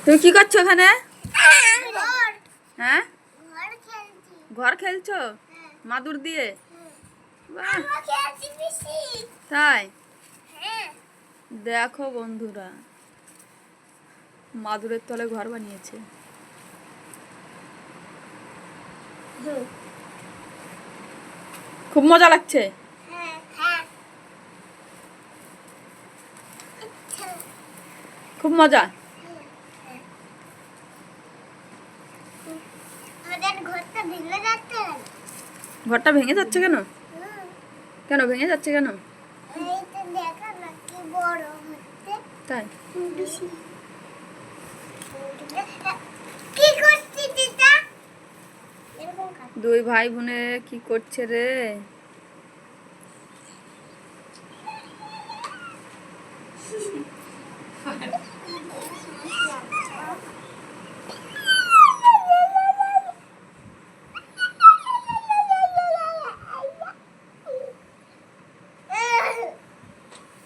তুমি কি করছো ওখানে? হ্যাঁ, ঘর খেলছো মাদুর দিয়ে? বাহ, তাই? দেখো বন্ধুরা, মাদুরের তলে ঘর বানিয়েছে। খুব মজা লাগছে। খুব মজা। ঘরটা ভেঙে যাচ্ছে কেন? কেন ভেঙে যাচ্ছে কেন? তাই? দুই ভাই বোনে কি করছে রে?